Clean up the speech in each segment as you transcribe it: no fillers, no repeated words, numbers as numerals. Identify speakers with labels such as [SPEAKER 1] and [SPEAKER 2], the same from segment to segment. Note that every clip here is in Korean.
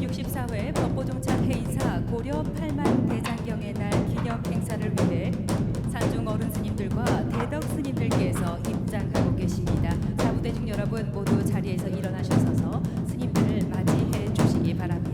[SPEAKER 1] 제64회 법보종찰 회의사 고려 8만 대장경의 날 기념 행사를 위해 산중 어른 스님들과 대덕 스님들께서 입장하고 계십니다. 사부대중 여러분 모두 자리에서 일어나셔서 스님들을 맞이해 주시기 바랍니다.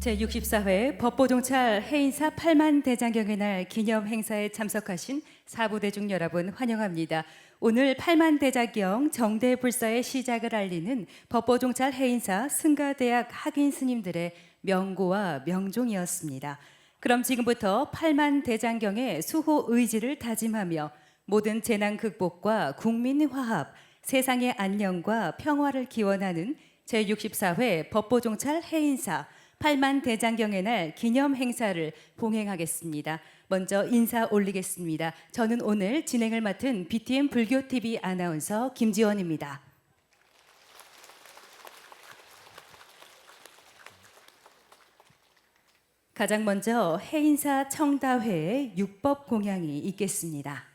[SPEAKER 1] 제64회 법보종찰 해인사 8만 대장경의 날 기념 행사에 참석하신 사부대중 여러분 환영합니다. 오늘 8만 대장경 정대불사의 시작을 알리는 법보종찰 해인사 승가대학 학인 스님들의 명고와 명종이었습니다. 그럼 지금부터 8만 대장경의 수호 의지를 다짐하며 모든 재난 극복과 국민 화합, 세상의 안녕과 평화를 기원하는 제64회 법보종찰 해인사 8만 대장경의 날 기념 행사를 봉행하겠습니다. 먼저 인사 올리겠습니다. 저는 오늘 진행을 맡은 BTN 불교TV 아나운서 김지원입니다. 가장 먼저 해인사 청다회의 육법 공양이 있겠습니다.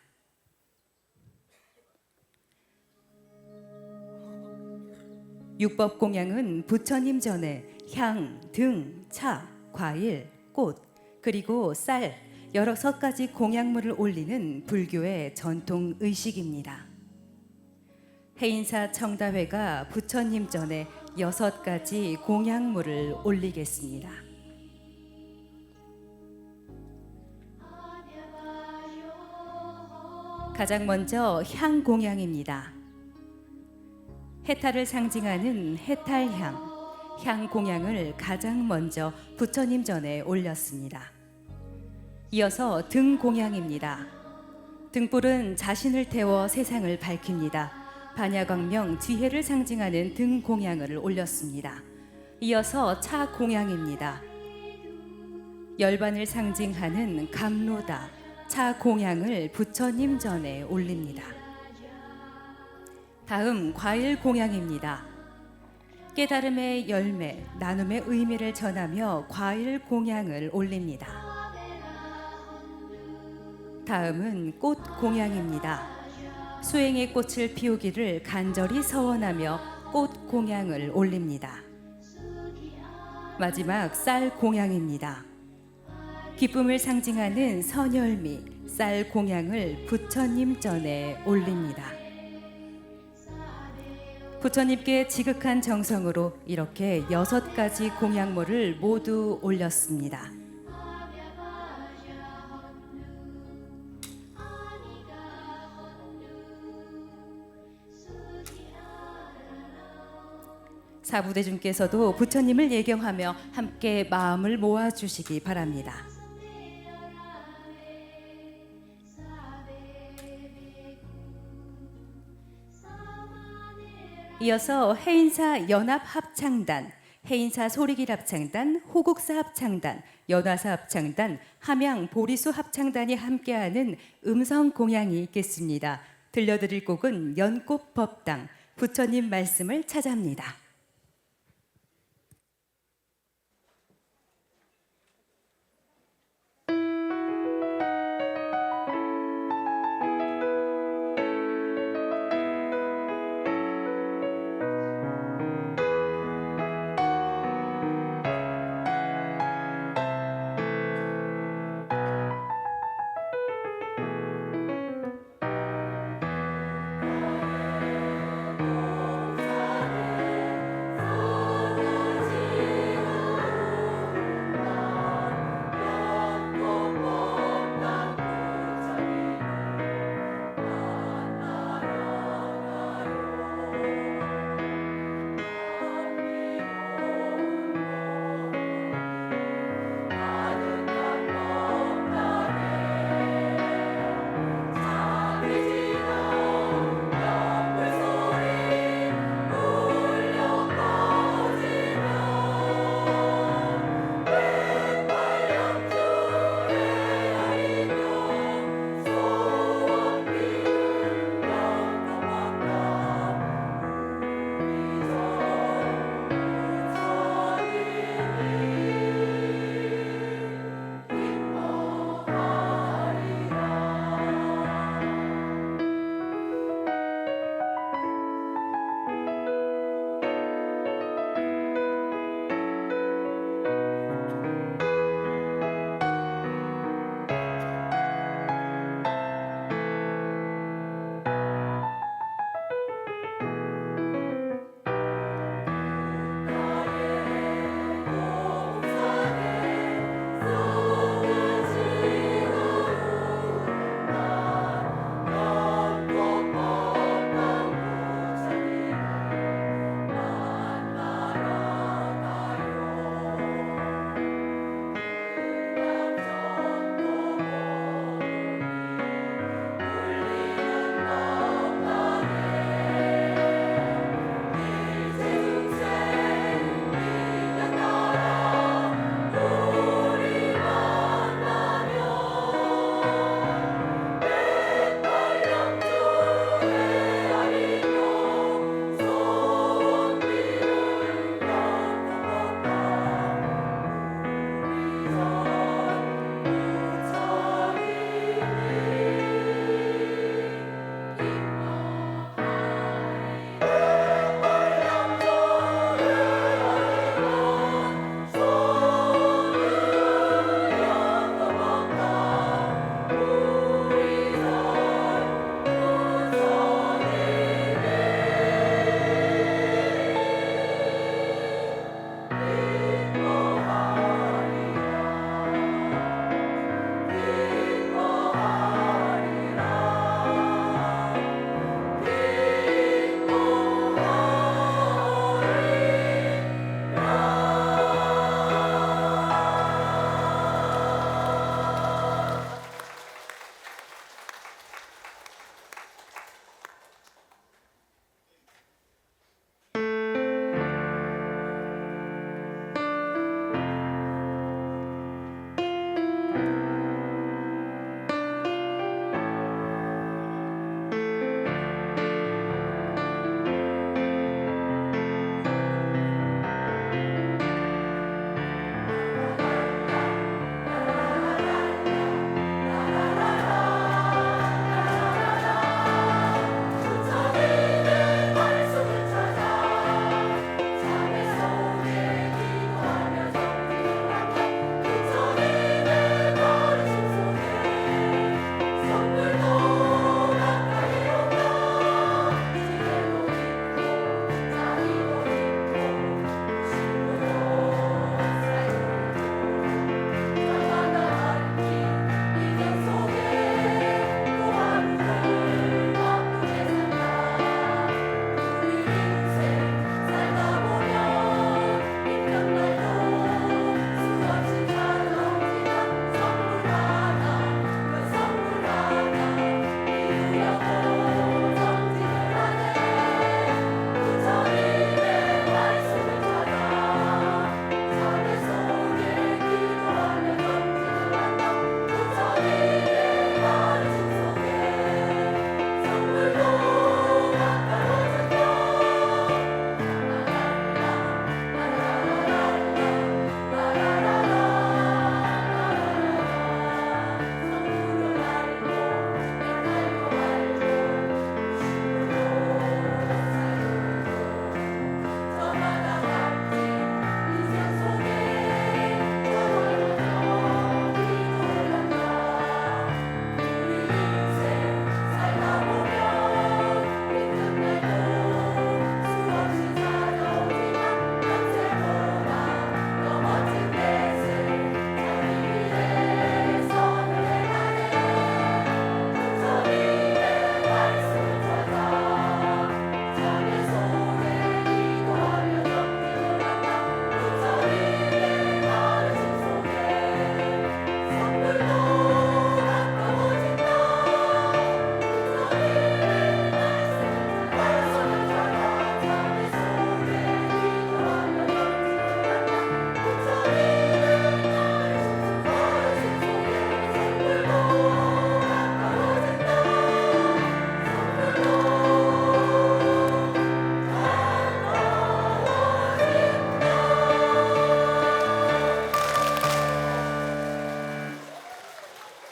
[SPEAKER 1] 육법 공양은 부처님 전에 향, 등, 차, 과일, 꽃, 그리고 쌀, 여러 가지 공양물을 올리는 불교의 전통 의식입니다. 해인사 청다회가 부처님 전에 6가지 공양물을 올리겠습니다. 가장 먼저 향 공양입니다. 해탈을 상징하는 해탈향, 향 공양을 가장 먼저 부처님 전에 올렸습니다. 이어서 등 공양입니다. 등불은 자신을 태워 세상을 밝힙니다. 반야광명 지혜를 상징하는 등 공양을 올렸습니다. 이어서 차 공양입니다. 열반을 상징하는 감로다, 차 공양을 부처님 전에 올립니다. 다음 과일 공양입니다. 깨달음의 열매, 나눔의 의미를 전하며 과일 공양을 올립니다. 다음은 꽃 공양입니다. 수행의 꽃을 피우기를 간절히 서원하며 꽃 공양을 올립니다. 마지막 쌀 공양입니다. 기쁨을 상징하는 선열미, 쌀 공양을 부처님 전에 올립니다. 부처님께 지극한 정성으로 이렇게 6가지 공양물을 모두 올렸습니다. 사부대중께서도 부처님을 예경하며 함께 마음을 모아주시기 바랍니다. 이어서 해인사 연합합창단, 해인사 소리길 합창단, 호국사 합창단, 연화사 합창단, 함양 보리수 합창단이 함께하는 음성 공양이 있겠습니다. 들려드릴 곡은 연꽃법당, 부처님 말씀을 찾아합니다.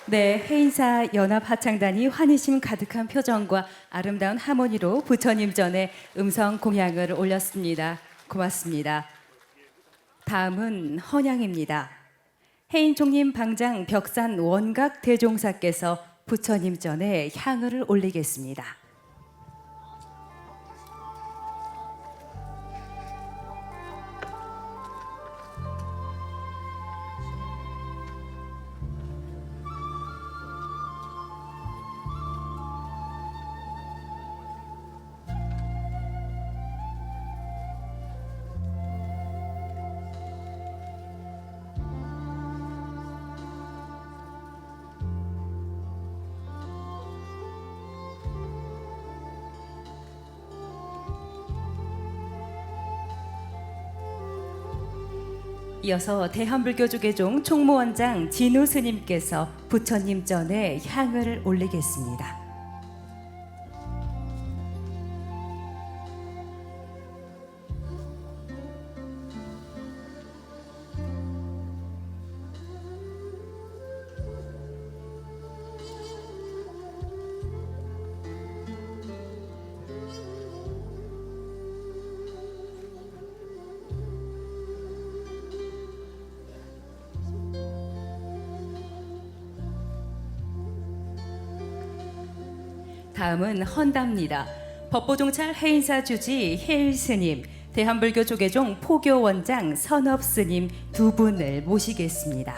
[SPEAKER 1] 네, 해인사 연합합창단이 환희심 가득한 표정과 아름다운 하모니로 부처님 전에 음성 공양을 올렸습니다. 고맙습니다. 다음은 헌양입니다. 해인총림 방장 벽산 원각 대종사께서 부처님 전에 향을 올리겠습니다. 이어서 대한불교주계종 총무원장 진우 스님께서 부처님 전에 향을 올리겠습니다. 다음은 헌답니다. 법보종찰 해인사 주지 해일스님, 대한불교 조계종 포교원장 선업스님 두 분을 모시겠습니다.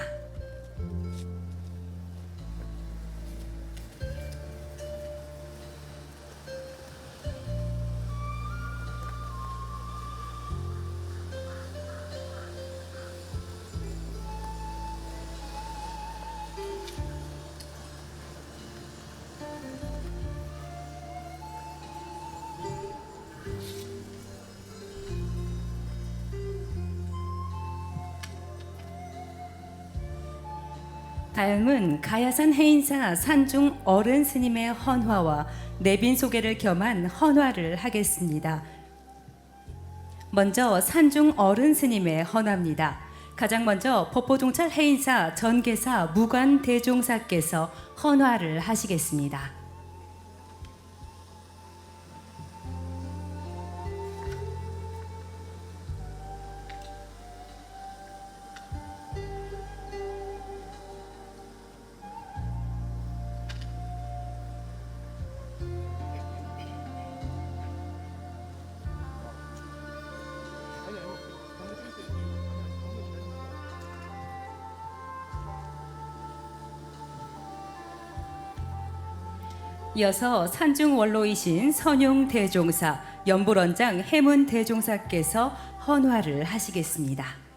[SPEAKER 1] 다음은 가야산 해인사 산중 어른 스님의 헌화와 내빈 소개를 겸한 헌화를 하겠습니다. 먼저 산중 어른 스님의 헌화입니다. 가장 먼저 법보종찰 해인사 전계사 무관 대종사께서 헌화를 하시겠습니다. 이어서 산중 원로이신 선용 대종사, 연불원장 해문 대종사께서 헌화를 하시겠습니다.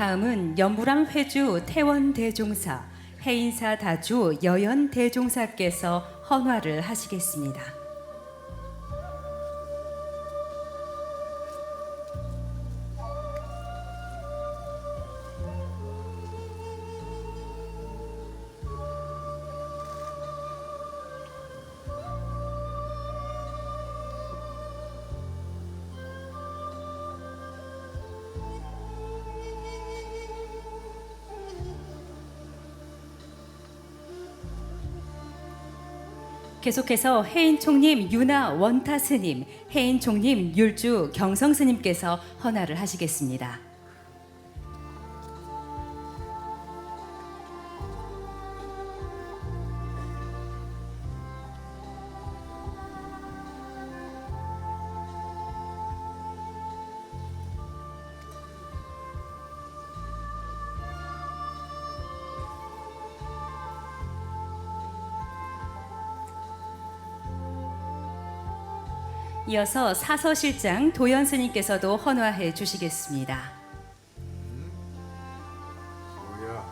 [SPEAKER 1] 다음은 연불암 회주 태원 대종사, 해인사 다주 여연 대종사께서 헌화를 하시겠습니다. 계속해서 해인총림 유나 원타 스님, 해인총림 율주 경성 스님께서 헌화를 하시겠습니다. 이어서 사서실장 도연 스님께서도 헌화해 주시겠습니다.
[SPEAKER 2] 뭐야?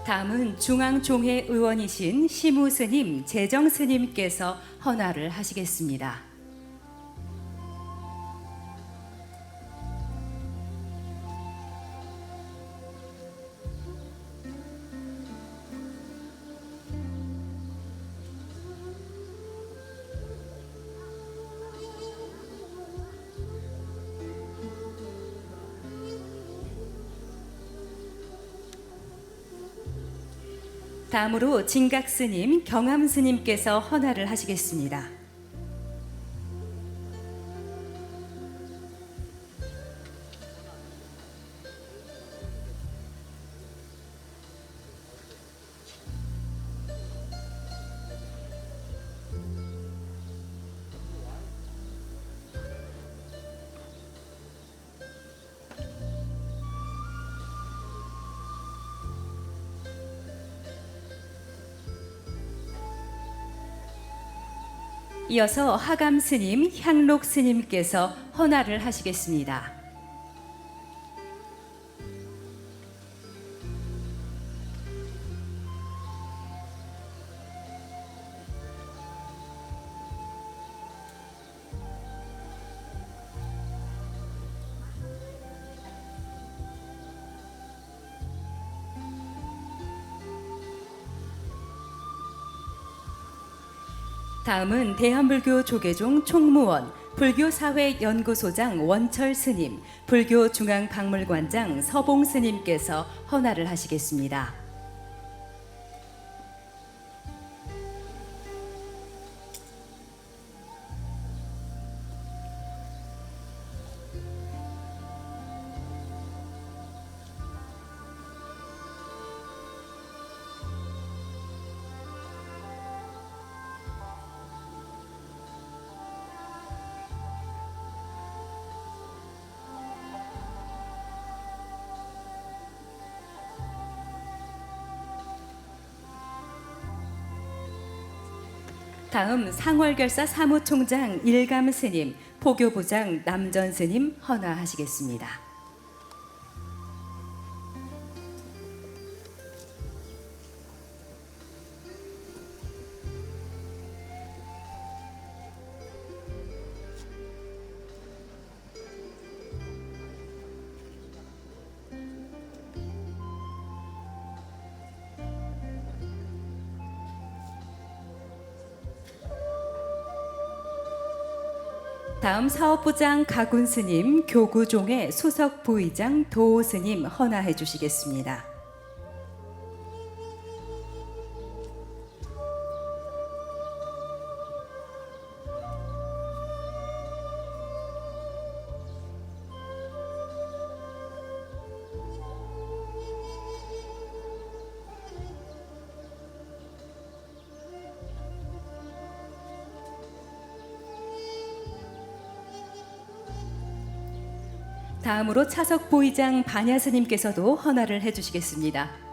[SPEAKER 1] 다음은 중앙종회 의원이신 시무스님, 재정스님께서 헌화를 하시겠습니다. 다음으로 진각스님, 경암스님께서 헌화를 하시겠습니다. 이어서 하감스님, 향록스님께서 헌화를 하시겠습니다. 다음은 대한불교 조계종 총무원, 불교사회연구소장 원철스님, 불교중앙박물관장 서봉스님께서 헌화를 하시겠습니다. 다음 상월결사 사무총장 일감스님, 포교부장 남전스님 헌화하시겠습니다. 다음 사업부장 가군스님, 교구종의 수석부의장 도스님 헌화해 주시겠습니다. 다음으로 차석부의장 반야스님께서도 헌화를 해주시겠습니다.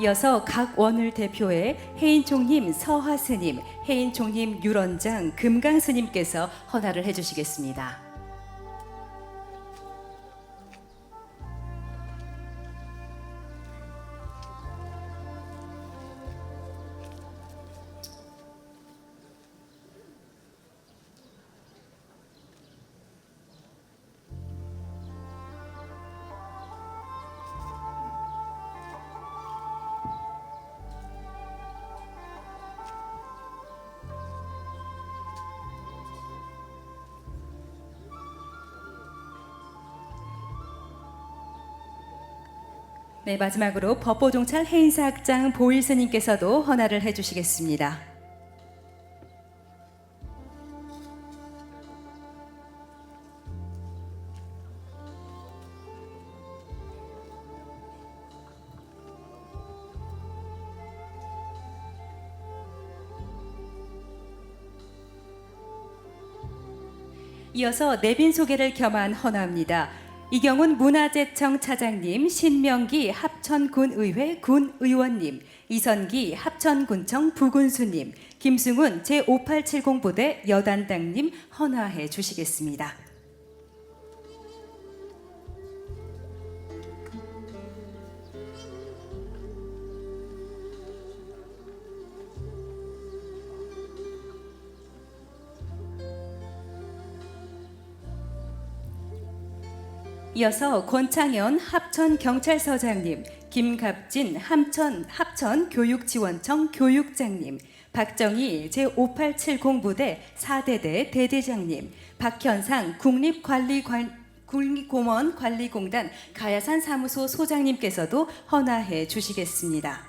[SPEAKER 1] 이어서 각 원을 대표해 해인총님 서하스님, 해인총님 유런장 금강스님께서 헌화를 해주시겠습니다. 네, 마지막으로 법보종찰 해인사학장 보일스님께서도 헌화를 해주시겠습니다. 이어서 내빈 소개를 겸한 헌화입니다. 이경훈 문화재청 차장님, 신명기 합천군의회 군의원님, 이선기 합천군청 부군수님, 김승훈 제5870부대 여단장님 헌화해 주시겠습니다. 이어서 권창현 합천경찰서장님, 김갑진 합천교육지원청 교육장님, 박정희 제5870부대 4대대 대대장님, 박현상 국립공원관리공단 가야산 사무소 소장님께서도 헌화해 주시겠습니다.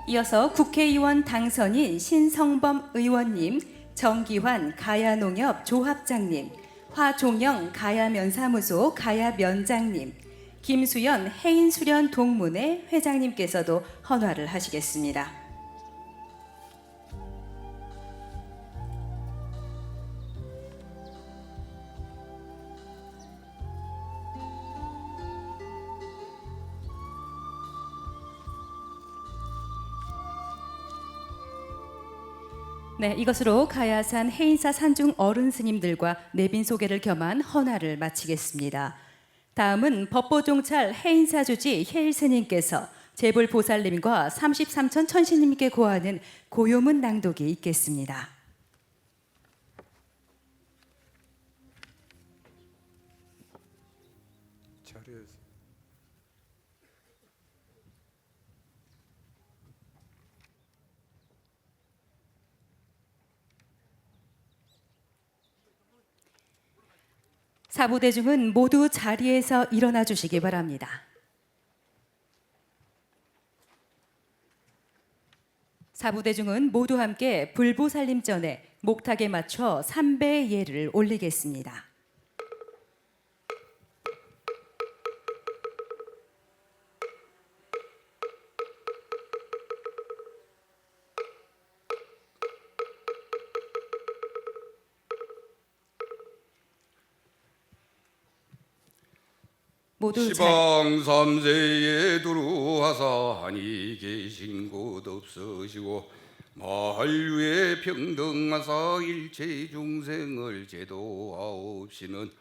[SPEAKER 1] 이어서 국회의원 당선인 신성범 의원님, 정기환 가야농협 조합장님, 화종영 가야면사무소 가야면장님, 김수연 해인수련 동문회 회장님께서도 헌화를 하시겠습니다. 네, 이것으로 가야산 해인사 산중 어른 스님들과 내빈 소개를 겸한 헌화를 마치겠습니다. 다음은 법보종찰 해인사 주지 혜일 스님께서 재불 보살님과 33천 천신님께 고하는 고요문 낭독이 있겠습니다.
[SPEAKER 2] 자리에서.
[SPEAKER 1] 사부대중은 모두 자리에서 일어나 주시기 바랍니다. 사부대중은 모두 함께 불보살님 전에 목탁에 맞춰 3배의 예를 올리겠습니다. 모두
[SPEAKER 2] 시방 삼세에 두루하사 하니 계신 곳 없으시고 만류에 평등하사 일체 중생을 제도하옵시는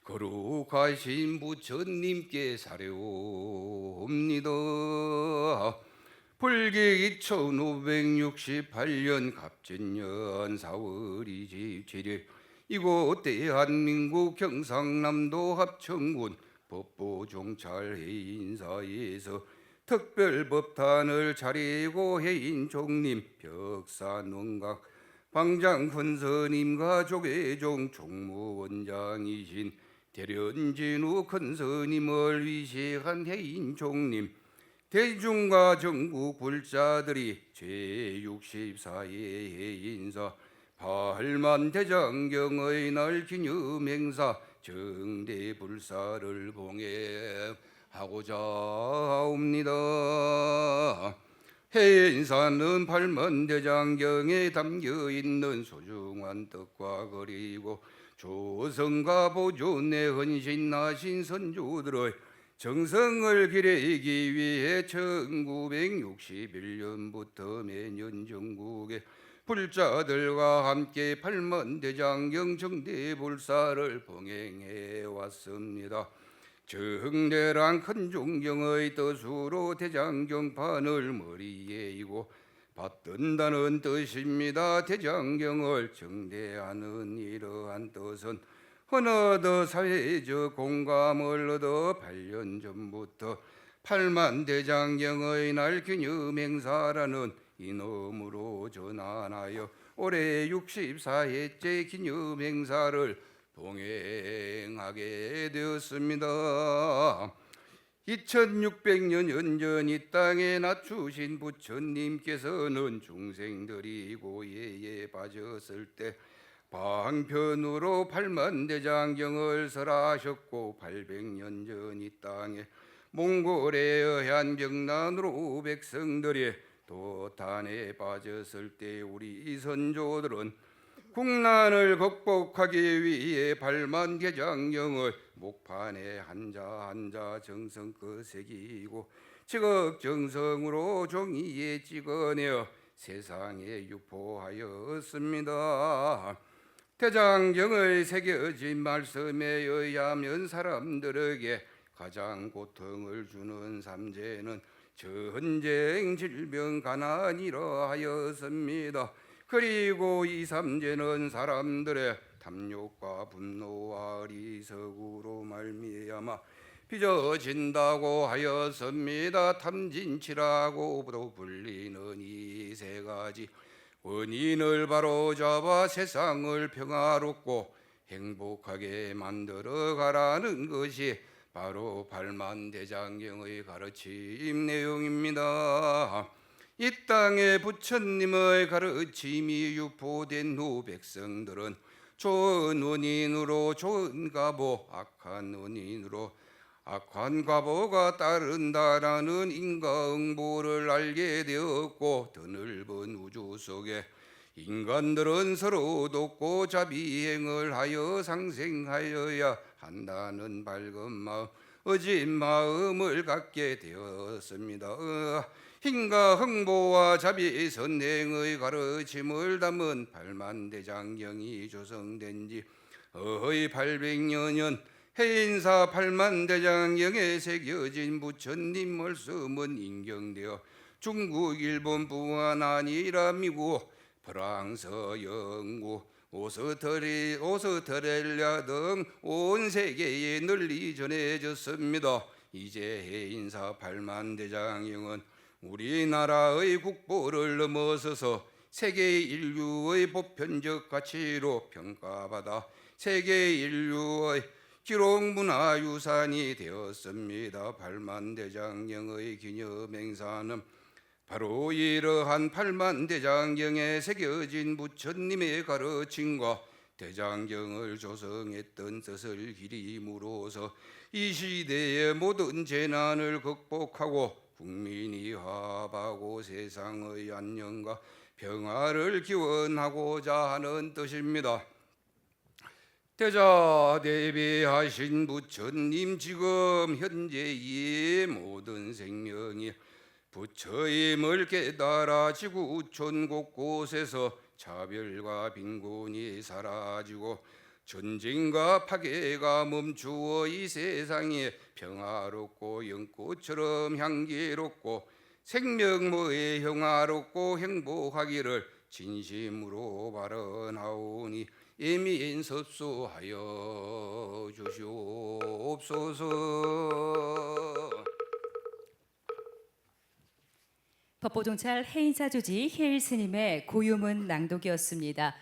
[SPEAKER 2] 거룩하신 부처님께 사려옵니다. 불기 2568년 갑진년 4월 27일 이곳 대한민국 경상남도 합천군 법보종찰 해인사에서 특별법단을 차리고 해인종님, 벽산원각, 방장큰스님과 조계종 총무원장이신 대련진우 큰스님을 위시한 해인종님, 대중과 전국 불자들이 제64회 해인사 8만 대장경의 날 기념행사 정대불사를 봉행하고자 합니다. 해인사는 8만 대장경에 담겨있는 소중한 뜻과 그리고 조성과 보존에 헌신하신 선조들의 정성을 기리기 위해 1961년부터 매년 전국에 불자들과 함께 8만 대장경 정대불사를 봉행해 왔습니다. 정대란 큰 존경의 뜻으로 대장경판을 머리에 이고 받든다는 뜻입니다. 대장경을 정대하는 이러한 뜻은 어느덧 사회적 공감을 얻어 8년 전부터 8만 대장경의 날 기념행사라는 이놈으로 전환하여 올해 64회째 기념행사를 봉행하게 되었습니다. 2600년 연전 이 땅에 낮추신 부처님께서는 중생들이 고해에 빠졌을 때 방편으로 8만 대장경을 설하셨고 800년 전 이 땅에 몽골에 의한 병난으로 백성들이 도탄에 빠졌을 때 우리 선조들은 국난을 극복하기 위해 발만 개장경을 목판에 한자 정성껏 새기고 지극정성으로 종이에 찍어내어 세상에 유포하였습니다. 대장경을 새겨진 말씀에 의하면 사람들에게 가장 고통을 주는 삼재는 전쟁, 질병, 가난이라 하였습니다. 그리고 이 삼재는 사람들의 탐욕과 분노와 어리석으로 말미암아 빚어진다고 하였습니다. 탐진치라고도 불리는 이 세 가지 원인을 바로잡아 세상을 평화롭고 행복하게 만들어 가라는 것이 바로 발만대장경의 가르침 내용입니다. 이 땅에 부처님의 가르침이 유포된 후 백성들은 좋은 원인으로 좋은 가보, 악한 원인으로 악한 과보가 따른다라는 인과응보를 알게 되었고, 더 넓은 우주 속에 인간들은 서로 돕고 자비행을 하여 상생하여야 한다는 밝은 마음, 어진 마음을 갖게 되었습니다. 힘과 흥보와 자비 선행의 가르침을 담은 팔만대장경이 조성된 지 거의 800여 년, 해인사 팔만대장경에 새겨진 부처님 말씀은 인경되어 중국, 일본, 뿐만 아니라 미국, 프랑스, 영국, 오스트레일리아 등 온 세계에 널리 전해졌습니다. 이제 해인사 팔만대장경은 우리나라의 국보를 넘어서서 세계 인류의 보편적 가치로 평가받아 세계 인류의 기록문화유산이 되었습니다. 팔만대장경의 기념행사는 바로 이러한 팔만대장경에 새겨진 부처님의 가르침과 대장경을 조성했던 뜻을 기림으로써 이 시대의 모든 재난을 극복하고 국민이 화합하고 세상의 안녕과 평화를 기원하고자 하는 뜻입니다. 대자 대비하신 부처님, 지금 현재 이 모든 생명이 부처임을 깨달아 지구촌 곳곳에서 차별과 빈곤이 사라지고 전쟁과 파괴가 멈추어 이 세상이 평화롭고 연꽃처럼 향기롭고 생명모에 평화롭고 행복하기를 진심으로 바라나오니 예민섭수하여 주시옵소서.
[SPEAKER 1] 법보종찰 해인사 주지 해일 스님의 고유문 낭독이었습니다.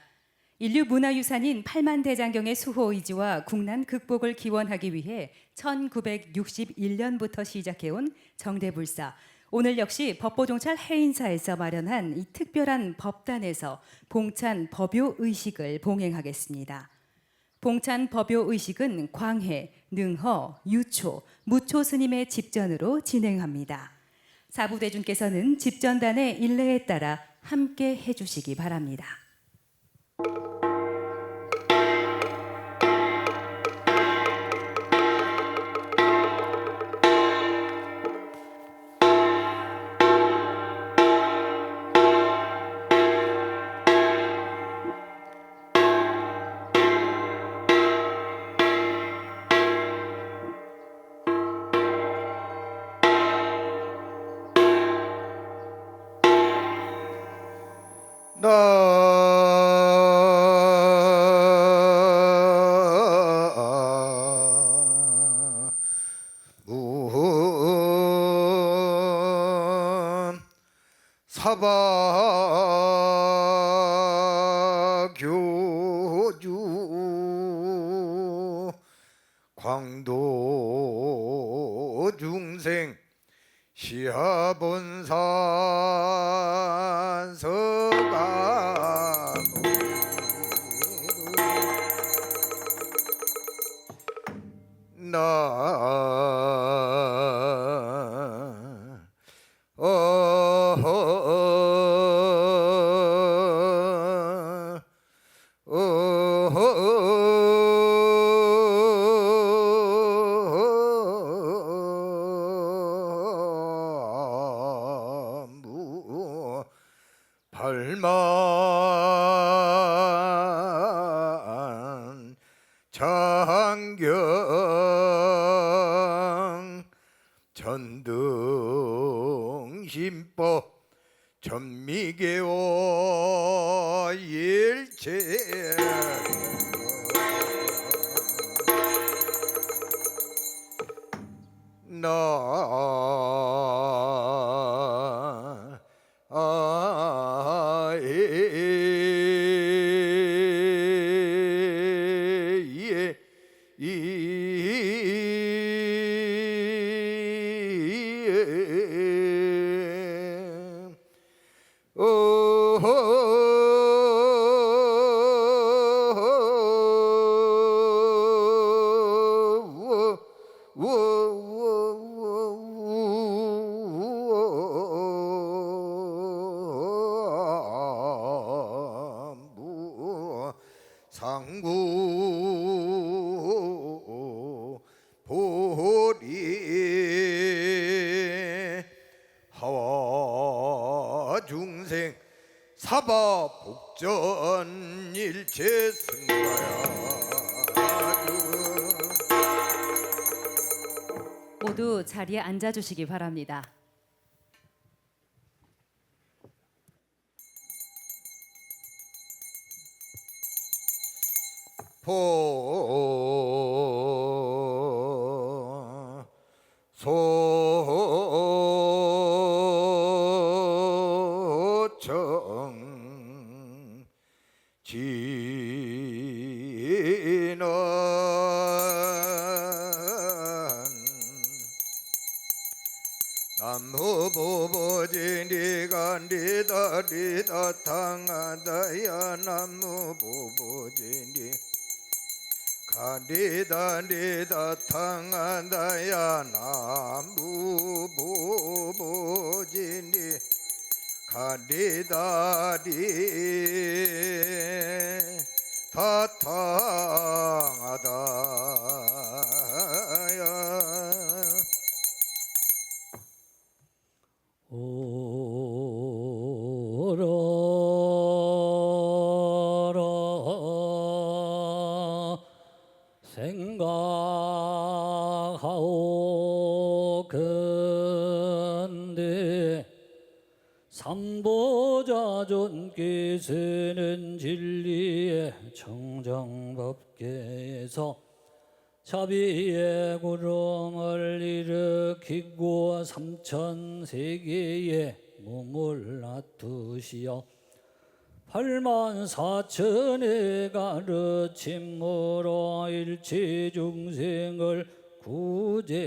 [SPEAKER 1] 인류 문화유산인 팔만대장경의 수호 의지와 국난 극복을 기원하기 위해 1961년부터 시작해온 정대불사. 오늘 역시 법보종찰 해인사에서 마련한 이 특별한 법단에서 봉찬 법요 의식을 봉행하겠습니다. 봉찬 법요 의식은 광해, 능허, 유초, 무초 스님의 집전으로 진행합니다. 사부대중께서는 집전단의 일례에 따라 함께 해주시기 바랍니다.
[SPEAKER 3] 사바교주 광도 중생 시하본산 서가 나 팔만 장경 전등신법 전미계와 일체 상구 보리 하와 중생 사바 복전 일체 승가야
[SPEAKER 1] 모두 자리에 앉아주시기 바랍니다.
[SPEAKER 3] 소청 진원 남무보보지니가 리다리다 탕하다야 남무보보지니 가리다리다 탕하다야 남무보보지니 가리다리 다탕하다야
[SPEAKER 4] 오로라 생각하오 근데 삼보자존께서는 진리의 청정법계에서 자비의 구름을 일으키고 삼천세계에 몸을 놔두시어 84,000의 가르침으로 일체 중생을 구제하시나이다.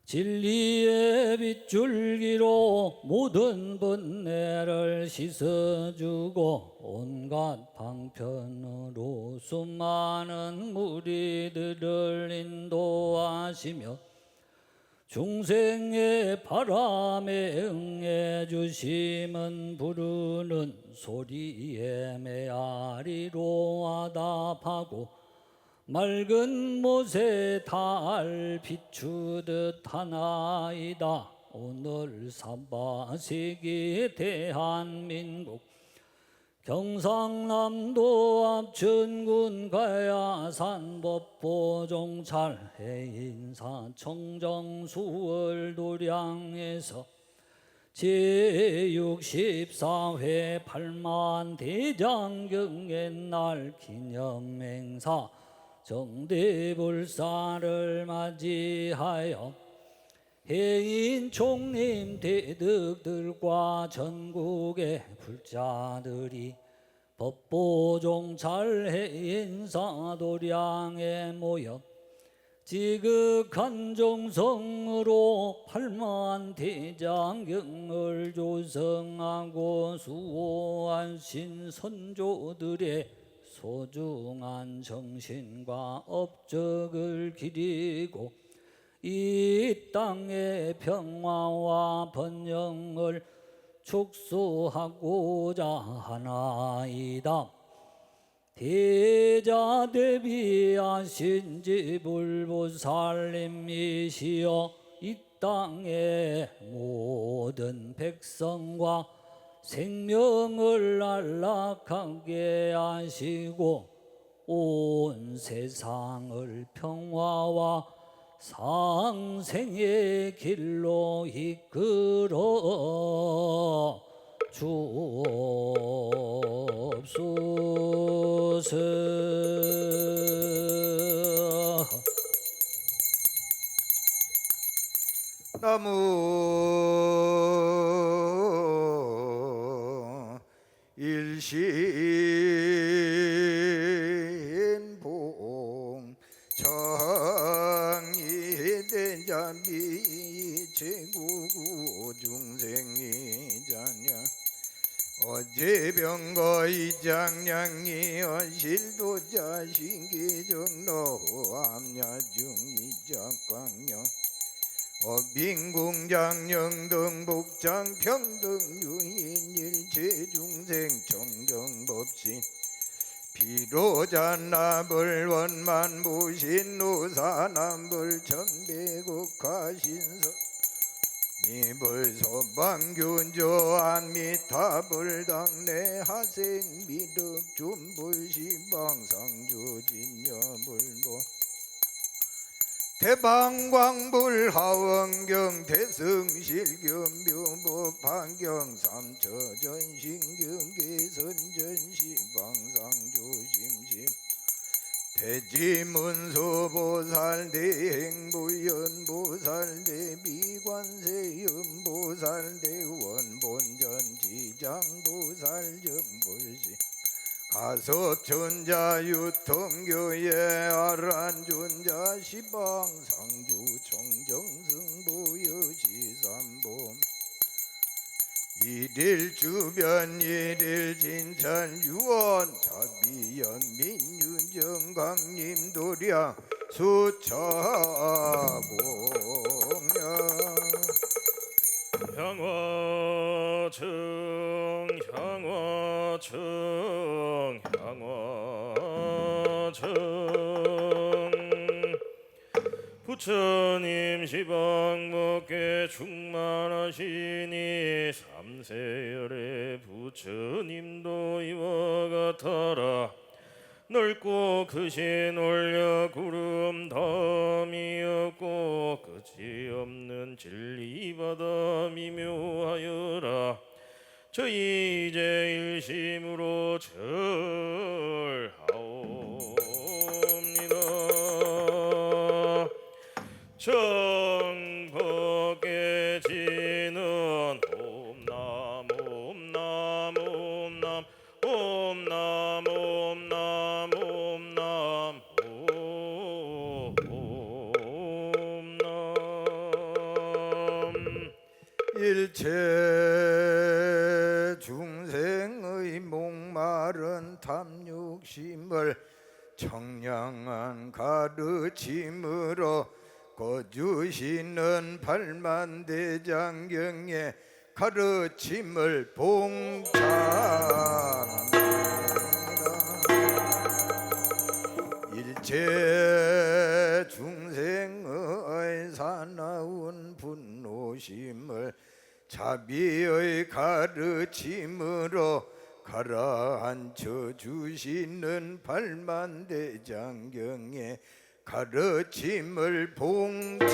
[SPEAKER 4] 진리의 빗줄기로 모든 번뇌를 씻어주고 온갖 방편으로 수많은 무리들을 인도하시며 중생의 바람에 응해 주심은 부르는 소리에 메아리로 화답하고 맑은 못에 달 비추듯 하나이다. 오늘 사바세계 대한민국 경상남도 합천군 가야산 법보종찰 해인사 청정수월 도량에서 제64회 8만 대장경의 날 기념행사 정대불사를 맞이하여 해인 총림 대득들과 전국의 불자들이 법보종찰 해인사 도량에 모여 지극한 정성으로 8만 대장경을 조성하고 수호하신 선조들의 소중한 정신과 업적을 기리고 이 땅의 평화와 번영을 축소하고자 하나이다. 대자대비하신 지불보살님이시여 이 땅의 모든 백성과 생명을 안락하게 하시고 온 세상을 평화와 상생의 길로 이끌어 주옵소서.
[SPEAKER 3] 나무 일신봉 정의대자비 제구구 중생이자냐 어제병거 이장량이 언실도자 신기정로 암야중이자광영 빈궁장령 복장 평등 유인 일체중생 정정법신 비로자나불 원만부신 노사남불 천배국화신서 미불소방균조 안미타불당내 하생 미륵 준불시방상주진여불도 대방광불 하원경 대승실겸묘모 판경 삼처전신경 개선전시 방상조심심 대지문소보살 대행부연보살 대비관세연보살 대원본전지장보살 전불시 가섭천자유통교회 아란존자 시방상주 청정승보여시삼범 일일주변 일일진찬 유원 자비연 민윤정강림 도량 수차공양
[SPEAKER 5] 향화청 향화청 향화청 부처님 시방목계 충만하시니 삼세열의 부처님도 이와 같아라 넓고 크신 올려 구름 덤이었고 끝이 없는 진리바다 미묘하여라 저희 이제 일심으로 절하옵니다 정법계 지는 옴남 옴남 옴남 옴남 옴남 옴남 옴남
[SPEAKER 3] 일체 중생의 목마른 탐욕심을 청량한 가르침으로 거주시는 팔만대장경의 가르침을 봉찬합니다. 일체 중생의 사나운 분노심을 자비의 가르침으로 가라앉혀 주시는 팔만대장경의 가르침을 봉찬합니다.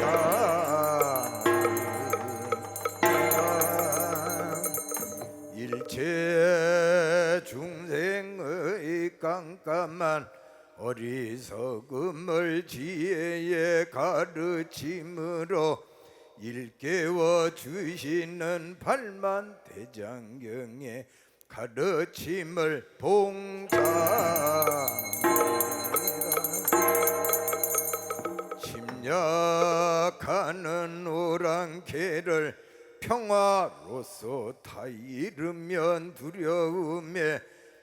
[SPEAKER 3] 일체 중생의 깜깜한 어리석음을 지혜의 가르침으로 일깨워 주시는 팔만대장경의 가르침을 봉찬합니다. 침략하는 오랑캐를 평화로서 다 잃으면 두려움에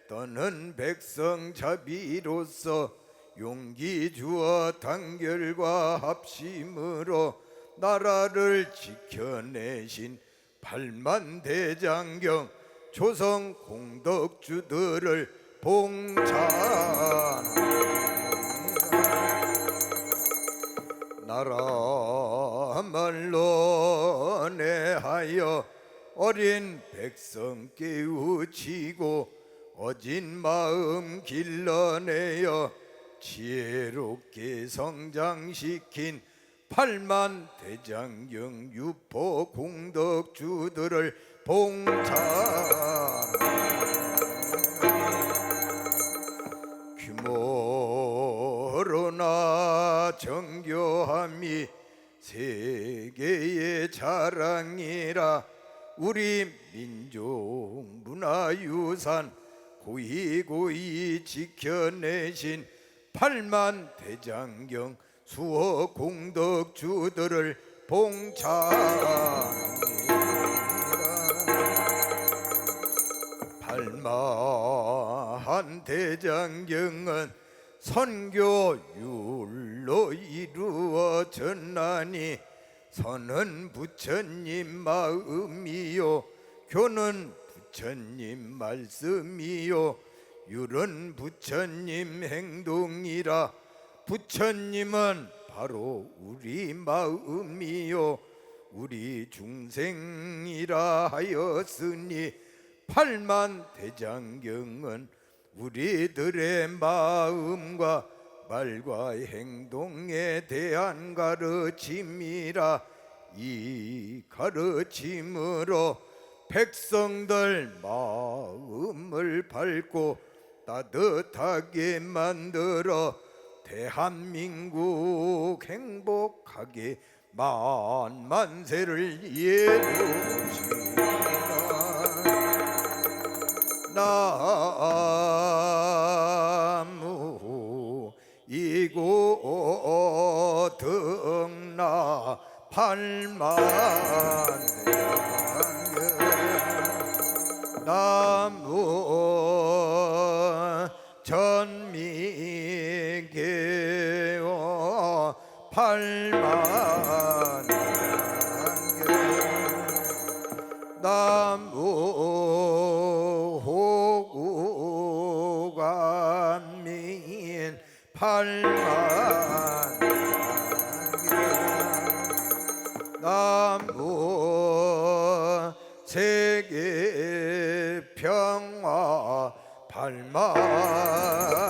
[SPEAKER 3] 떠는 백성 자비로서 용기 주어 단결과 합심으로 나라를 지켜내신 팔만대장경 조성 공덕주들을 봉찬합니다. 나라 말로 내하여 어린 백성 깨우치고 어진 마음 길러내어 지혜롭게 성장시킨 8만 대장경 유포 공덕주들을 봉찬 규모로나 정교함이 세계의 자랑이라 우리 민족 문화유산 고이고이 지켜내신 8만 대장경 수호 공덕주들을 봉찬합니다. 8만 대장경은 선교율로 이루어졌나니 선은 부처님 마음이요 교는 부처님 말씀이요 율은 부처님 행동이라 부처님은 바로 우리 마음이요 우리 중생이라 하였으니 8만 대장경은 우리들의 마음과 말과 행동에 대한 가르침이라 이 가르침으로 백성들 마음을 밝고 따뜻하게 만들어 대한민국 행복하게 만만세를 이루시라. 나무 이고 등나 8만 나무 전미개오 8만 나무 호구간민 8만 나무 세계 평화 8만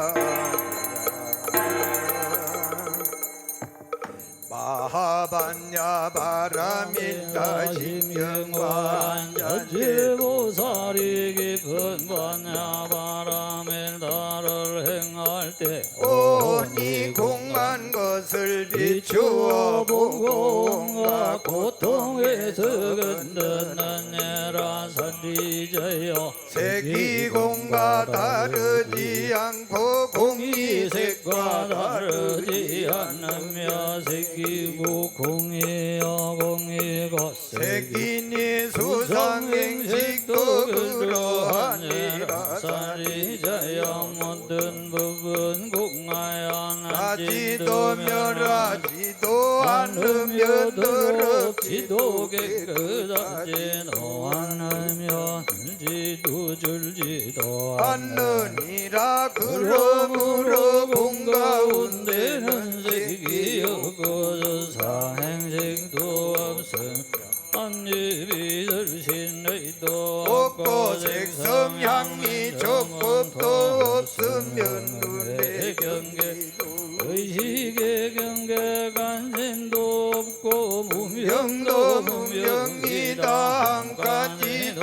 [SPEAKER 3] 마하반야 바라밀다 신경관
[SPEAKER 4] 전지보살이 깊은 반야 바라밀다를 행할 때
[SPEAKER 3] 오니 공한 것을 비추어 보고 온갖
[SPEAKER 4] 고통에서 건드는 예라 살리자여
[SPEAKER 3] 세기공과 다르지 않고 공이색과
[SPEAKER 4] 다르지 않으며 새끼고 공이여 공이고
[SPEAKER 3] 색이니 수상행식도 그러하니라
[SPEAKER 4] 살리자여 모든 부분 공하여
[SPEAKER 3] 나지도 멸하지도 않으며 더럽지도
[SPEAKER 4] 깨끗하지도 않으며 들지도 줄지도
[SPEAKER 3] 않느니라. 그러므로 공 가운데는
[SPEAKER 4] 색이었고 사행색도 없음 한입이 들신의도
[SPEAKER 3] 없고 색성 향미 족법도 없으면 눈에 경계도
[SPEAKER 4] 의식의 경계 간신도 없고
[SPEAKER 3] 무명도
[SPEAKER 4] 무명도
[SPEAKER 3] 무명이다. 한 가지도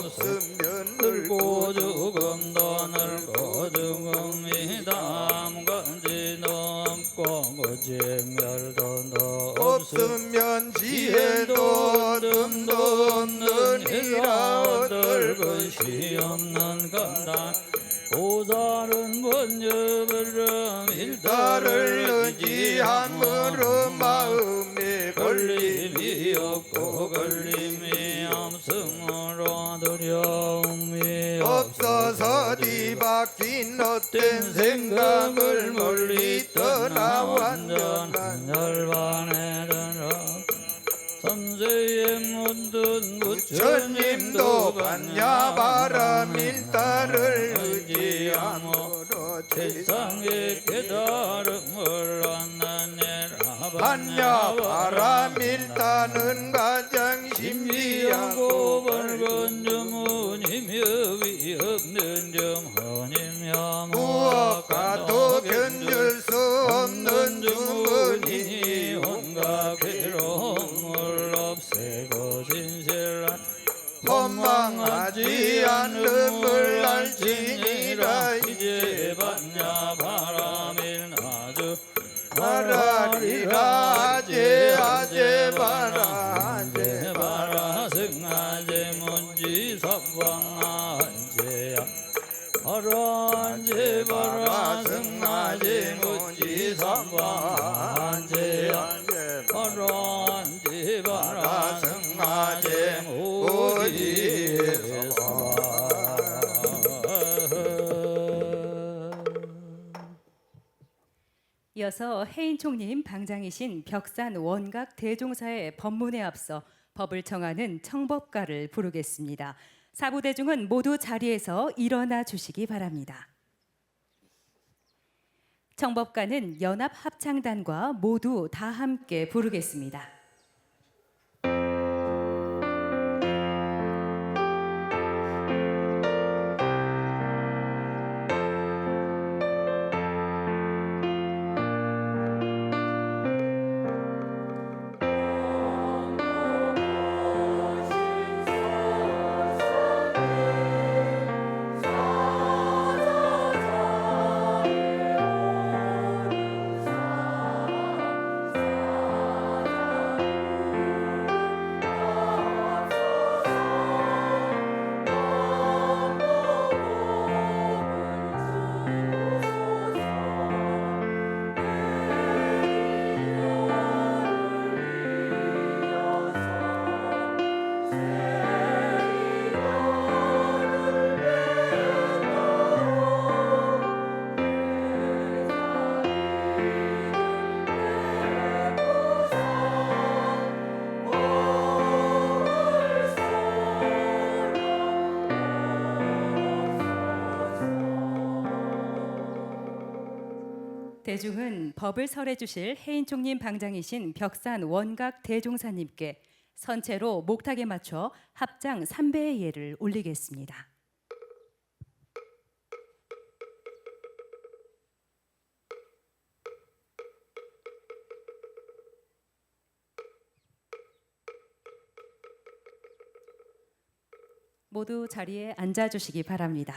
[SPEAKER 3] 없으면
[SPEAKER 4] 늙고 죽음도 늙고 죽음이다. 한 가지도 없고 무지멸도
[SPEAKER 3] 없으면 지혜도 얻음도 없느니라.
[SPEAKER 4] 얻을 것이 없는 건다. 보살은 번여버려
[SPEAKER 3] 밀다를 의지함으로 마음에
[SPEAKER 4] 걸림이 없고 걸림이 없으므로 두려움이
[SPEAKER 3] 없어서 뒤바뀐 헛된 생각을 멀리 떠나 완전한
[SPEAKER 4] 열반에 들어 선세의 모든
[SPEAKER 3] 부처님도 반야 바라밀다를 의지함으로
[SPEAKER 4] 세상의 깨달음을 얻느니라.
[SPEAKER 3] 반야 바람일다는 가장 신비하고
[SPEAKER 4] 신비하고 밝은 점은이며 위없는 점하니며
[SPEAKER 3] 무엇과도 견줄 수 없는 주문이니
[SPEAKER 4] 온갖 괴로움을 없애고 진실한
[SPEAKER 3] 원망하지 않음을 알지니라.
[SPEAKER 4] 이제 반야 바람일 아주
[SPEAKER 3] 바라리라 아제 바라 아제
[SPEAKER 4] 바라 승아제 문지 sab방아제야 바라제 바라 승아제 문지 sab방아제야 바라제 바라 승아제 문지
[SPEAKER 1] 이어서 해인총님 방장이신 벽산 원각 대종사의 법문에 앞서 법을 청하는 청법가를 부르겠습니다. 사부대중은 모두 자리에서 일어나 주시기 바랍니다. 청법가는 연합합창단과 모두 다 함께 부르겠습니다. 대중은 법을 설해 주실 해인총님 방장이신 벽산 원각 대종사님께 선체로 목탁에 맞춰 합장 3배의 예를 올리겠습니다. 모두 자리에 앉아 주시기 바랍니다.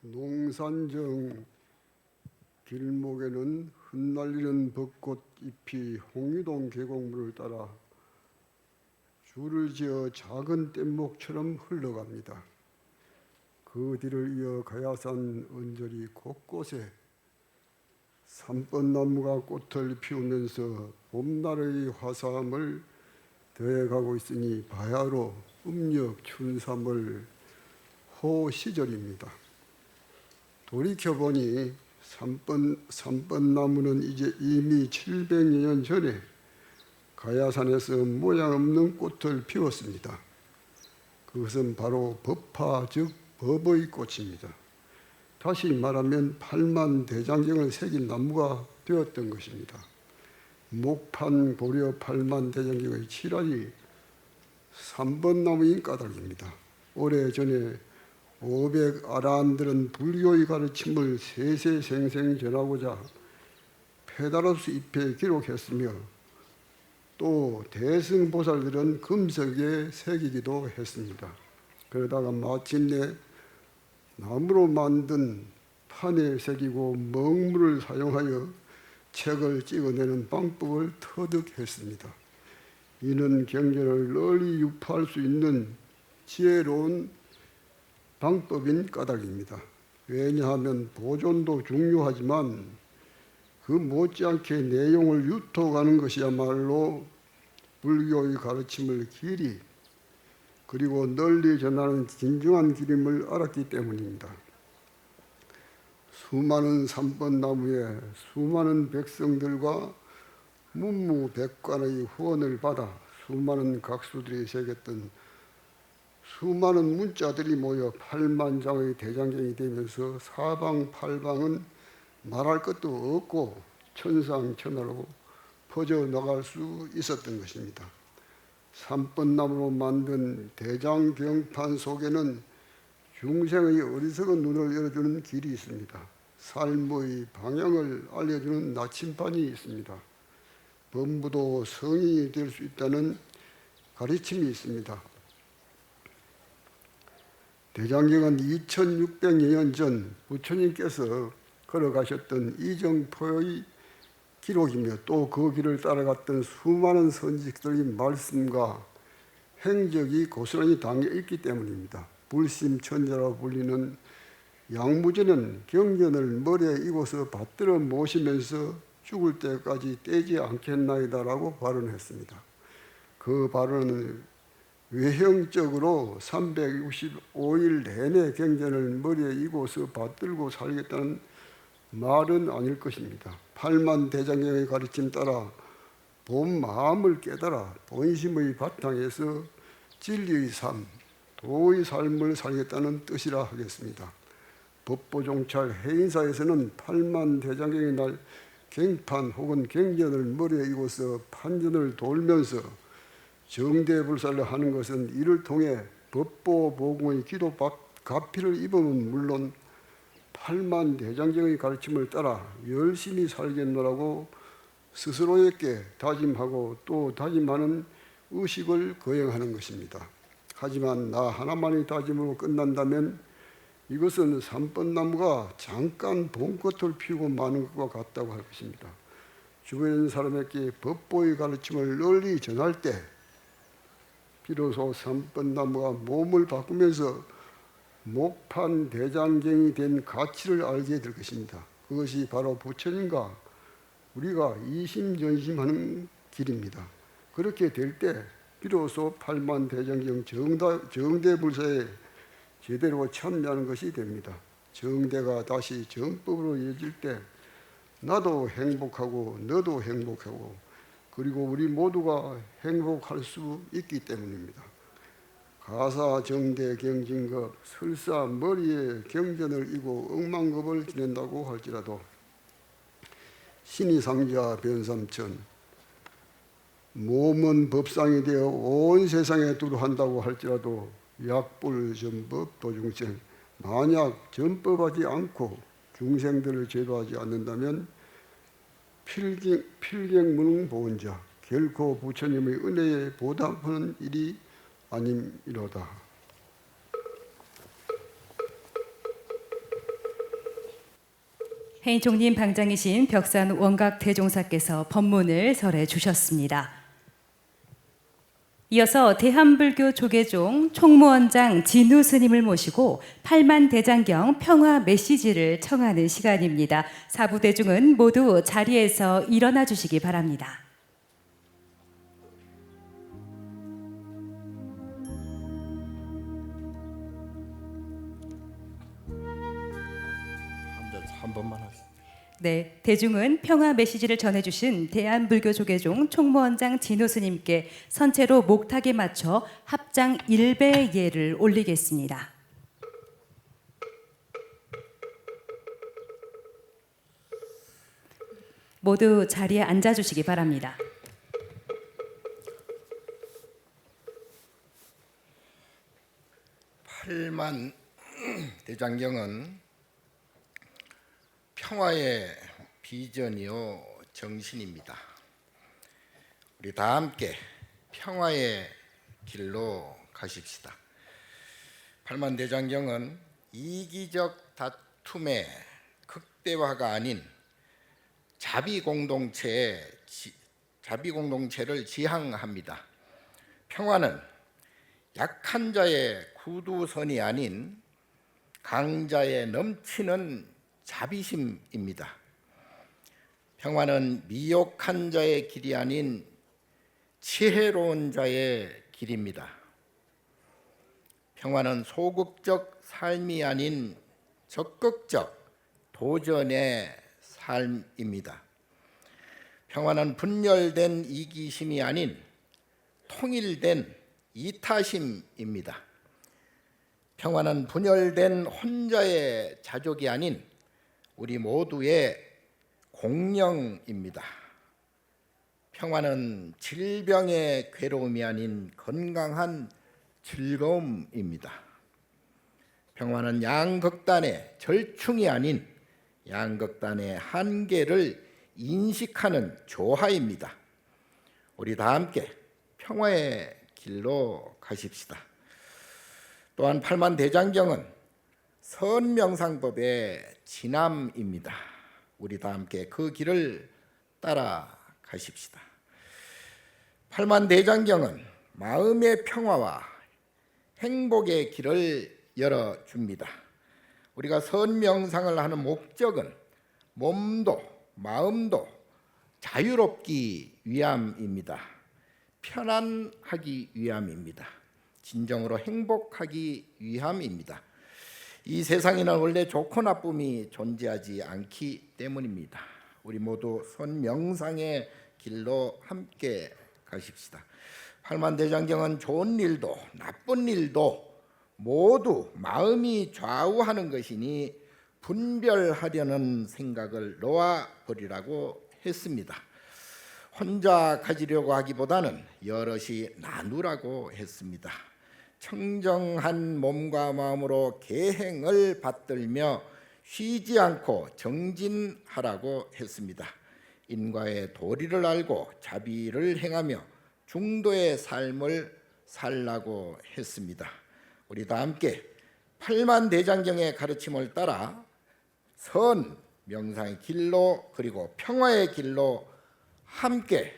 [SPEAKER 6] 농산정 길목에는 흩날리는 벚꽃 잎이 홍유동 계곡물을 따라 줄을 지어 작은 뗏목처럼 흘러갑니다. 그 뒤를 이어 가야산 언저리 곳곳에 삼번나무가 꽃을 피우면서 봄날의 화사함을 더해가고 있으니 바야흐로 음력 춘삼월 호 시절입니다. 돌이켜보니 삼번나무는 이제 이미 700여 년 전에 가야산에서 모양 없는 꽃을 피웠습니다. 그것은 바로 법화 즉 법의 꽃입니다. 다시 말하면 팔만대장경을 새긴 나무가 되었던 것입니다. 목판 고려 팔만대장경의 칠할이 3번나무인 까닭입니다. 오래전에 500아라한들은 불교의 가르침을 세세생생 전하고자 페다로스 잎에 기록했으며 또 대승보살들은 금석에 새기기도 했습니다. 그러다가 마침내 나무로 만든 판에 새기고 먹물을 사용하여 책을 찍어내는 방법을 터득했습니다. 이는 경전을 널리 유포할 수 있는 지혜로운 방법인 까닭입니다. 왜냐하면 보존도 중요하지만 그 못지않게 내용을 유통하는 것이야말로 불교의 가르침을 길이 그리고 널리 전하는 진중한 길임을 알았기 때문입니다. 수많은 삼번나무에 수많은 백성들과 문무백관의 후원을 받아 수많은 각수들이 새겼던 수많은 문자들이 모여 8만 장의 대장경이 되면서 사방팔방은 말할 것도 없고 천상천하로 퍼져나갈 수 있었던 것입니다. 삼번나무로 만든 대장경판 속에는 중생의 어리석은 눈을 열어주는 길이 있습니다. 삶의 방향을 알려주는 나침반이 있습니다. 범부도 성인이 될 수 있다는 가르침이 있습니다. 대장경은 2600년 전 부처님께서 걸어가셨던 이정포의 기록이며 또 그 길을 따라갔던 수많은 선지들의 말씀과 행적이 고스란히 담겨 있기 때문입니다. 불심천자라고 불리는 양무전은 경전을 머리에 이고서 받들어 모시면서 죽을 때까지 떼지 않겠나이다라고 발언했습니다. 그 발언은 외형적으로 365일 내내 경전을 머리에 이고서 받들고 살겠다는 말은 아닐 것입니다. 8만 대장경의 가르침 따라 본 마음을 깨달아 본심의 바탕에서 진리의 삶, 도의 삶을 살겠다는 뜻이라 하겠습니다. 법보종찰 해인사에서는 8만 대장경의 날 경판 혹은 경전을 머리에 이고서 판전을 돌면서 정대불사를 하는 것은 이를 통해 법보보궁의 기도 가피를 입으면 물론 8만 대장경의 가르침을 따라 열심히 살겠노라고 스스로에게 다짐하고 또 다짐하는 의식을 거행하는 것입니다. 하지만 나 하나만의 다짐으로 끝난다면 이것은 삼번나무가 잠깐 봄꽃을 피우고 마는 것과 같다고 할 것입니다. 주변에 있는 사람에게 법보의 가르침을 널리 전할 때 비로소 삼번나무가 몸을 바꾸면서 목판 대장경이 된 가치를 알게 될 것입니다. 그것이 바로 부처님과 우리가 이심전심하는 길입니다. 그렇게 될 때 비로소 8만 대장경 정대불사에 제대로 참여하는 것이 됩니다. 정대가 다시 정법으로 이어질 때 나도 행복하고 너도 행복하고 그리고 우리 모두가 행복할 수 있기 때문입니다. 가사 정대 경진급 설사 머리에 경전을 이고 억만급을 지낸다고 할지라도 신이상자 변삼천 몸은 법상이 되어 온 세상에 두루한다고 할지라도 약불전법 도중생 만약 전법하지 않고 중생들을 제도하지 않는다면 필경무능보원자 결코 부처님의 은혜에 보답하는 일이 아님이로다.
[SPEAKER 1] 해인총님 방장이신 벽산 원각 대종사께서 법문을 설해 주셨습니다. 이어서 대한불교 조계종 총무원장 진우 스님을 모시고 8만 대장경 평화 메시지를 청하는 시간입니다. 사부대중은 모두 자리에서 일어나 주시기 바랍니다.
[SPEAKER 4] 한 번만 하세요.
[SPEAKER 1] 네, 대중은 평화 메시지를 전해주신 대한불교조계종 총무원장 진우 스님께 선체로 목탁에 맞춰 합장 1배의 예를 올리겠습니다. 모두 자리에 앉아주시기 바랍니다.
[SPEAKER 3] 팔만 대장경은 평화의 비전이요 정신입니다. 우리 다 함께 평화의 길로 가십시다. 팔만대장경은 이기적 다툼의 극대화가 아닌 자비공동체를 지향합니다. 평화는 약한 자의 구두선이 아닌 강자의 넘치는 자비심입니다. 평화는 미혹한 자의 길이 아닌 지혜로운 자의 길입니다. 평화는 소극적 삶이 아닌 적극적 도전의 삶입니다. 평화는 분열된 이기심이 아닌 통일된 이타심입니다. 평화는 분열된 혼자의 자족이 아닌 우리 모두의 공령입니다. 평화는 질병의 괴로움이 아닌 건강한 즐거움입니다. 평화는 양극단의 절충이 아닌 양극단의 한계를 인식하는 조화입니다. 우리 다 함께 평화의 길로 가십시다. 또한 팔만대장경은 선명상법의 진함입니다. 우리 다 함께 그 길을 따라가십시다. 팔만대장경은 마음의 평화와 행복의 길을 열어줍니다. 우리가 선명상을 하는 목적은 몸도 마음도 자유롭기 위함입니다. 편안하기 위함입니다. 진정으로 행복하기 위함입니다. 이 세상에는 원래 좋고 나쁨이 존재하지 않기 때문입니다. 우리 모두 선명상의 길로 함께 가십시다. 팔만대장경은 좋은 일도 나쁜 일도 모두 마음이 좌우하는 것이니 분별하려는 생각을 놓아버리라고 했습니다. 혼자 가지려고 하기보다는 여럿이 나누라고 했습니다. 청정한 몸과 마음으로 계행을 받들며 쉬지 않고 정진하라고 했습니다. 인과의 도리를 알고 자비를 행하며 중도의 삶을 살라고 했습니다. 우리 다 함께 팔만대장경의 가르침을 따라 선, 명상의 길로 그리고 평화의 길로 함께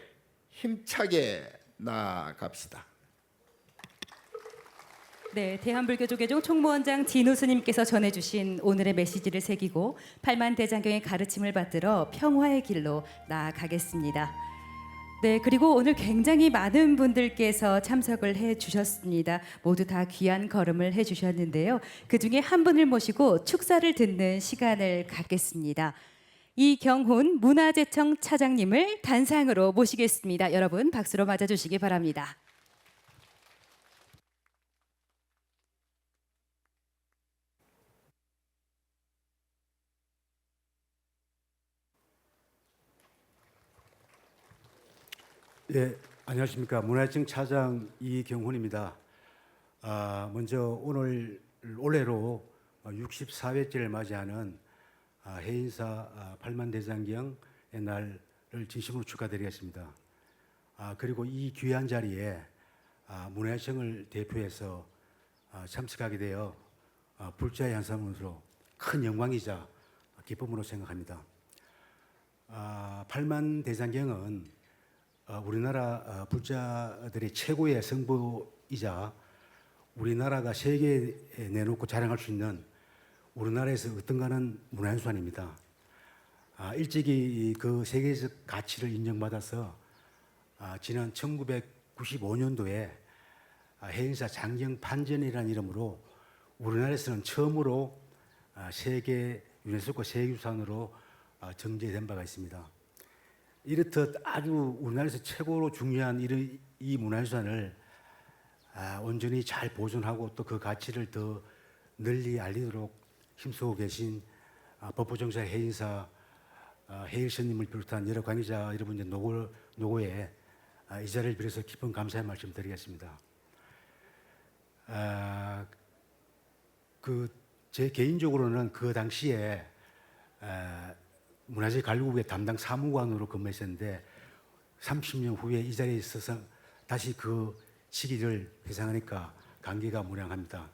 [SPEAKER 3] 힘차게 나아갑시다.
[SPEAKER 1] 네, 대한불교조계종 총무원장 진우 스님께서 전해주신 오늘의 메시지를 새기고 팔만대장경의 가르침을 받들어 평화의 길로 나아가겠습니다. 네, 그리고 오늘 굉장히 많은 분들께서 참석을 해주셨습니다. 모두 다 귀한 걸음을 해주셨는데요. 그중에 한 분을 모시고 축사를 듣는 시간을 갖겠습니다. 이경훈 문화재청 차장님을 단상으로 모시겠습니다. 여러분 박수로 맞아주시기 바랍니다.
[SPEAKER 7] 예, 안녕하십니까. 문화재청 차장 이경훈입니다. 먼저 오늘 올해로 64회째를 맞이하는 해인사 팔만대장경의 날을 진심으로 축하드리겠습니다. 그리고 이 귀한 자리에 문화재청을 대표해서 참석하게 되어 불자의 한 사람으로 큰 영광이자 기쁨으로 생각합니다. 팔만대장경은 우리나라 불자들의 최고의 성보이자 우리나라가 세계에 내놓고 자랑할 수 있는 우리나라에서 어떤가는 문화유산입니다. 일찍이 그 세계적 가치를 인정받아서 지난 1995년도에 해인사 장경판전이라는 이름으로 우리나라에서는 처음으로 세계 유네스코 세계유산으로 정제된 바가 있습니다. 이렇듯 아주 우리나라에서 최고로 중요한 이 문화유산을 온전히 잘 보존하고 또 그 가치를 더 널리 알리도록 힘쓰고 계신 법보정사 해인사 해일스님을 비롯한 여러 관계자 여러분들 노고에 이 자리를 빌어서 깊은 감사의 말씀 드리겠습니다. 제 개인적으로는 그 당시에 문화재 관리국의 담당 사무관으로 근무했었는데 30년 후에 이 자리에 있어서 다시 그 시기를 회상하니까 감개가 무량합니다.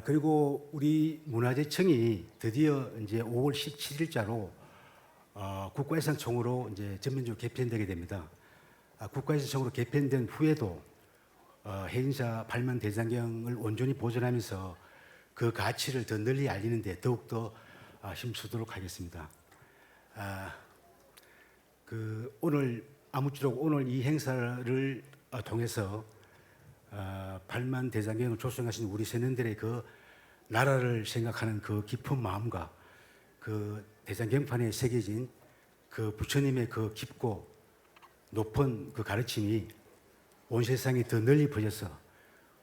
[SPEAKER 7] 그리고 우리 문화재청이 드디어 이제 5월 17일자로 국가유산청으로 이제 전면적으로 개편되게 됩니다. 국가유산청으로 개편된 후에도 해인사 팔만대장경을 온전히 보존하면서 그 가치를 더 널리 알리는 데 더욱더 힘쓰도록 하겠습니다. 오늘 아무쪼록 오늘 이 행사를 통해서 8만 대장경을 조성하신 우리 세년들의 그 나라를 생각하는 그 깊은 마음과 그 대장경판에 새겨진 그 부처님의 그 깊고 높은 그 가르침이 온 세상에 더 널리 퍼져서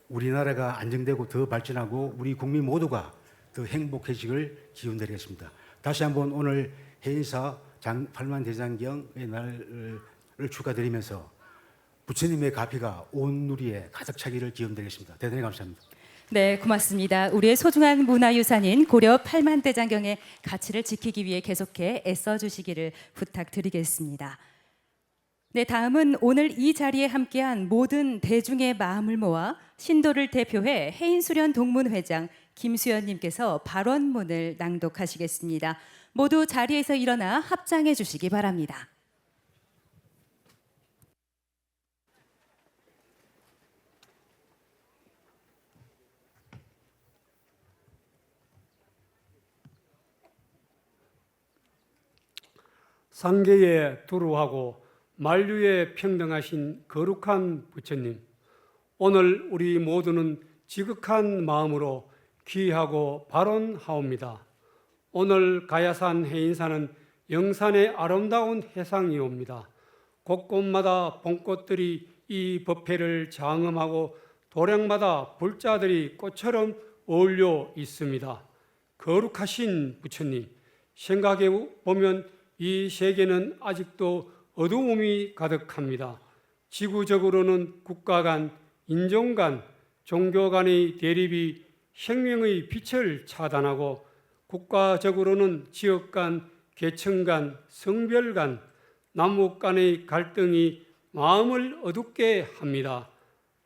[SPEAKER 7] 우리나라가 안정되고 더 발전하고 우리 국민 모두가 더 행복해지길 기원드리겠습니다. 다시 한번 오늘 해인사 8만 대장경의 날을 축하드리면서 부처님의 가피가 온 누리에 가득 차기를 기원드리겠습니다. 대단히 감사합니다.
[SPEAKER 1] 네, 고맙습니다. 우리의 소중한 문화유산인 고려 8만 대장경의 가치를 지키기 위해 계속해 애써주시기를 부탁드리겠습니다. 네, 다음은 오늘 이 자리에 함께한 모든 대중의 마음을 모아 신도를 대표해 해인수련 동문회장 김수연님께서 발언문을 낭독하시겠습니다. 모두 자리에서 일어나 합장해 주시기 바랍니다.
[SPEAKER 8] 상계에 두루하고 만류에 평등하신 거룩한 부처님, 오늘 우리 모두는 지극한 마음으로 귀하고 발언하옵니다. 오늘 가야산 해인사는 영산의 아름다운 해상이옵니다. 곳곳마다 봄꽃들이 이 법회를 장엄하고 도량마다 불자들이 꽃처럼 어울려 있습니다. 거룩하신 부처님, 생각해 보면 이 세계는 아직도 어두움이 가득합니다. 지구적으로는 국가 간, 인종 간, 종교 간의 대립이 생명의 빛을 차단하고 국가적으로는 지역 간, 계층 간, 성별 간, 남북 간의 갈등이 마음을 어둡게 합니다.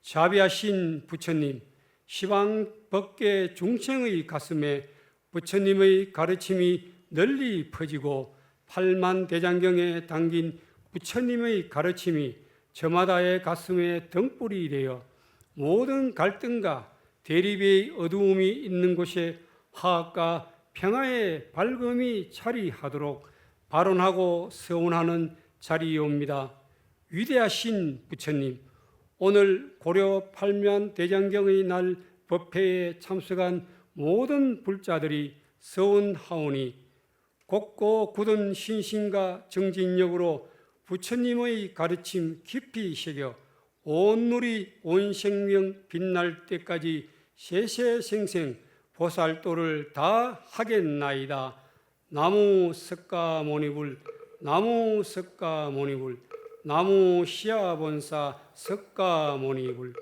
[SPEAKER 8] 자비하신 부처님, 시방 법계 중생의 가슴에 부처님의 가르침이 널리 퍼지고 8만 대장경에 담긴 부처님의 가르침이 저마다의 가슴에 등불이 되어 모든 갈등과 대립의 어두움이 있는 곳에 화합과 평화의 밝음이 자리하도록 발언하고 서원하는 자리이옵니다. 위대하신 부처님, 오늘 고려 8만 대장경의 날 법회에 참석한 모든 불자들이 서원하오니 곱고 굳은 신심과 정진력으로 부처님의 가르침 깊이 새겨 온 누리 온 생명 빛날 때까지 세세생생 보살도를 다 하겠나이다. 나무 석가모니불, 나무 석가모니불, 나무 시아본사 석가모니불.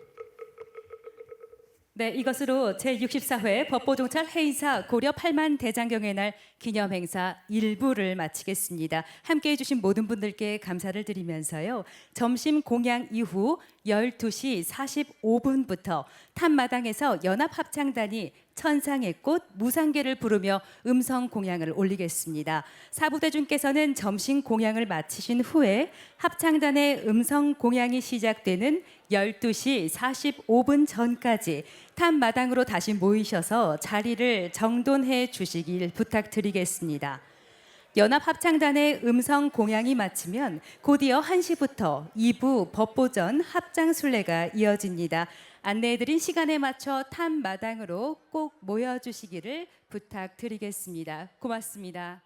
[SPEAKER 1] 네, 이것으로 제64회 법보종찰 해인사 고려 8만 대장경의 날 기념행사 1부를 마치겠습니다. 함께해 주신 모든 분들께 감사를 드리면서요. 점심 공양 이후 12시 45분부터 탑마당에서 연합합창단이 천상의 꽃 무상계를 부르며 음성 공양을 올리겠습니다. 사부대중께서는 점심 공양을 마치신 후에 합창단의 음성 공양이 시작되는 12시 45분 전까지 탑마당으로 다시 모이셔서 자리를 정돈해 주시길 부탁드리겠습니다. 연합합창단의 음성 공양이 마치면 곧이어 1시부터 2부 법보전 합장순례가 이어집니다. 안내해드린 시간에 맞춰 탑마당으로 꼭 모여주시기를 부탁드리겠습니다. 고맙습니다.